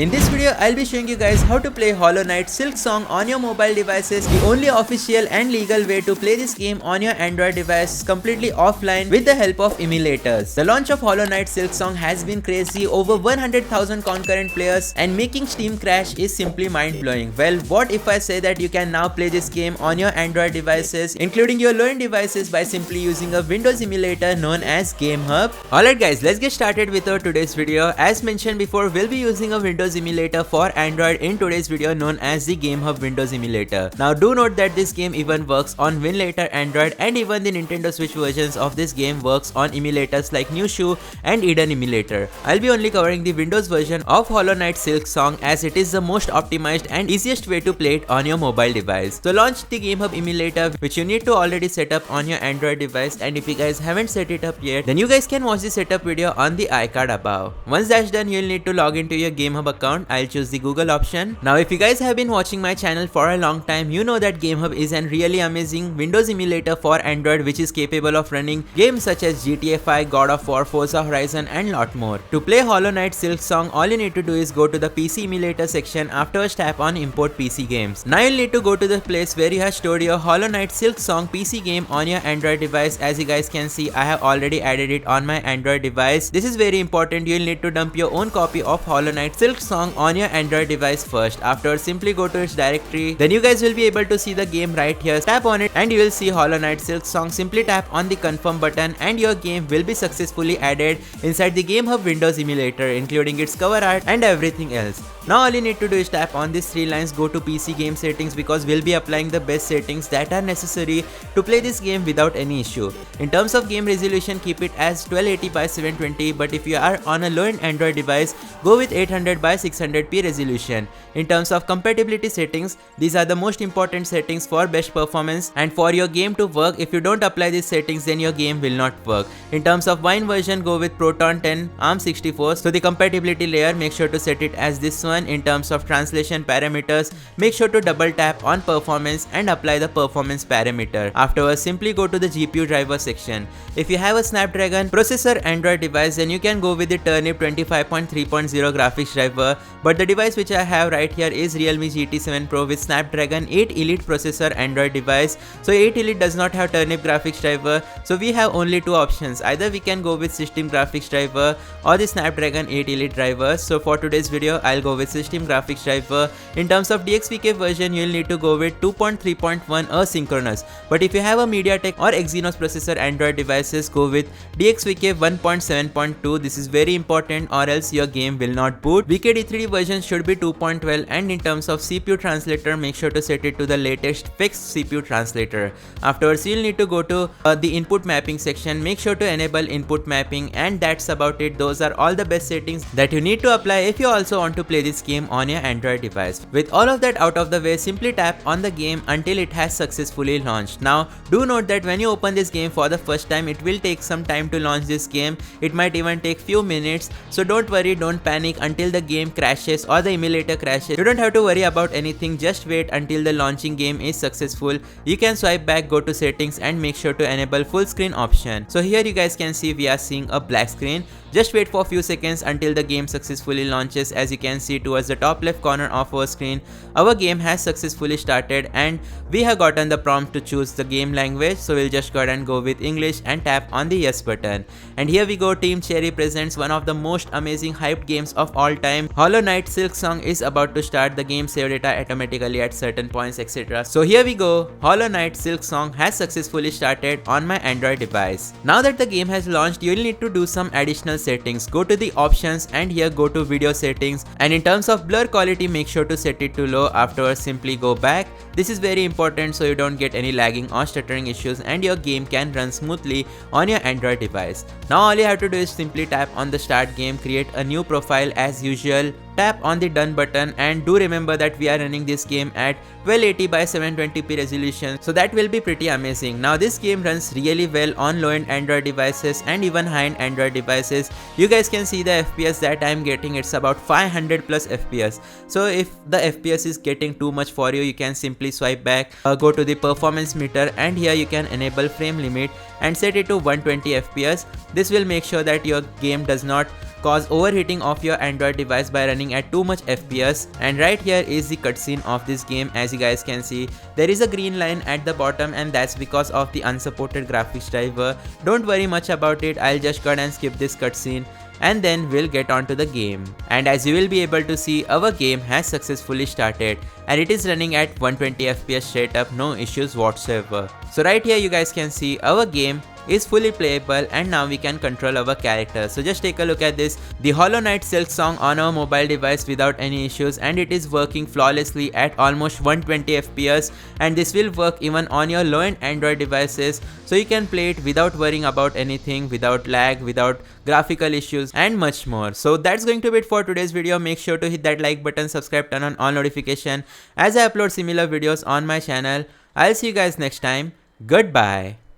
In this video, I'll be showing you guys how to play Hollow Knight Silksong on your mobile devices, the only official and legal way to play this game on your Android device completely offline with the help of emulators. The launch of Hollow Knight Silksong has been crazy, over 100,000 concurrent players, and making Steam crash is simply mind-blowing. Well, what if I say that you can now play this game on your Android devices, including your low-end devices, by simply using a Windows emulator known as GameHub? Alright guys, let's get started with our today's video. As mentioned before, we'll be using a Windows emulator for Android in today's video known as the GameHub Windows emulator. Now do note that this game even works on WinLater Android, and even the Nintendo Switch versions of this game works on emulators like Newshoe and Eden emulator. I'll be only covering the Windows version of Hollow Knight Silksong as it is the most optimized and easiest way to play it on your mobile device. So launch the GameHub emulator, which you need to already set up on your Android device, and if you guys haven't set it up yet, then you guys can watch the setup video on the iCard above. Once that's done, you'll need to log into your GameHub account. I'll choose the Google option. Now if you guys have been watching my channel for a long time, you know that GameHub is a really amazing Windows emulator for Android which is capable of running games such as GTA 5, God of War, Forza Horizon and lot more. To play Hollow Knight Silksong, all you need to do is go to the PC emulator section, afterwards tap on import PC games. Now you'll need to go to the place where you have stored your Hollow Knight Silksong PC game on your Android device. As you guys can see, I have already added it on my Android device. This is very important. You'll need to dump your own copy of Hollow Knight Silksong on your Android device first. Afterwards, simply go to its directory. Then you guys will be able to see the game right here. Tap on it and you will see Hollow Knight Silksong. Simply tap on the confirm button and your game will be successfully added inside the GameHub Windows emulator, including its cover art and everything else. Now all you need to do is tap on these three lines, go to PC game settings, because we'll be applying the best settings that are necessary to play this game without any issue. In terms of game resolution, keep it as 1280 by 720, but if you are on a low-end Android device, go with 800 by 600p resolution. In terms of compatibility settings, these are the most important settings for best performance and for your game to work. If you don't apply these settings, then your game will not work. In terms of wine version, go with Proton 10 ARM64. So the compatibility layer, make sure to set it as this one. In terms of translation parameters, make sure to double tap on performance and apply the performance parameter. Afterwards, simply go to the GPU driver section. If you have a Snapdragon processor Android device, then you can go with the Turnip 25.3.0 graphics driver, but the device which I have right here is Realme GT7 Pro with Snapdragon 8 Elite processor Android device. So 8 Elite does not have Turnip graphics driver, so we have only two options. Either we can go with System graphics driver or the Snapdragon 8 Elite driver. So for today's video, I'll go with System graphics driver. In terms of DXVK version, you'll need to go with 2.3.1 asynchronous, but if you have a MediaTek or Exynos processor Android devices, go with DXVK 1.7.2. This is very important, or else your game will not boot. VKD3D version should be 2.12, and in terms of CPU translator, make sure to set it to the latest fixed CPU translator. Afterwards, you'll need to go to the input mapping section. Make sure to enable input mapping, and that's about it. Those are all the best settings that you need to apply if you also want to play this game on your Android device. With all of that out of the way, simply tap on the game until it has successfully launched. Now do note that when you open this game for the first time, it will take some time to launch this game. It might even take few minutes, so don't worry, don't panic until the game crashes or the emulator crashes. You don't have to worry about anything, just wait until the launching game is successful. You can swipe back, go to settings and make sure to enable full screen option. So here you guys can see we are seeing a black screen. Just wait for a few seconds until the game successfully launches. As you can see towards the top left corner of our screen, our game has successfully started and we have gotten the prompt to choose the game language. So we'll just go ahead and go with English and tap on the yes button. And here we go, Team Cherry presents one of the most amazing hyped games of all time. Hollow Knight Silksong is about to start. The game save data automatically at certain points, etc. So here we go, Hollow Knight Silksong has successfully started on my Android device. Now that the game has launched, you'll need to do some additional settings. Go to the options and here go to video settings, and in terms of blur quality, make sure to set it to low. Afterwards, simply go back. This is very important so you don't get any lagging or stuttering issues and your game can run smoothly on your Android device. Now all you have to do is simply tap on the start game, create a new profile as usual, tap on the done button, and do remember that we are running this game at 1280 by 720p resolution, so that will be pretty amazing. Now this game runs really well on low-end Android devices and even high-end Android devices. You guys can see the FPS that I am getting. It's about 500 plus FPS. So if the FPS is getting too much for you, you can simply swipe back, go to the performance meter, and here you can enable frame limit and set it to 120 FPS. This will make sure that your game does not cause overheating of your Android device by running at too much FPS. And right here is the cutscene of this game. As you guys can see, there is a green line at the bottom, and that's because of the unsupported graphics driver. Don't worry much about it, I'll just go and skip this cutscene and then we'll get on to the game. And as you will be able to see, our game has successfully started and it is running at 120 FPS straight up, no issues whatsoever. So right here you guys can see our game is fully playable, and now we can control our character. So just take a look at this, the Hollow Knight Silksong on our mobile device without any issues, and it is working flawlessly at almost 120 FPS, and this will work even on your low-end Android devices, so you can play it without worrying about anything, without lag, without graphical issues and much more. So that's going to be it for today's video. Make sure to hit that like button, subscribe, turn on all notification as I upload similar videos on my channel. I'll see you guys next time. Goodbye.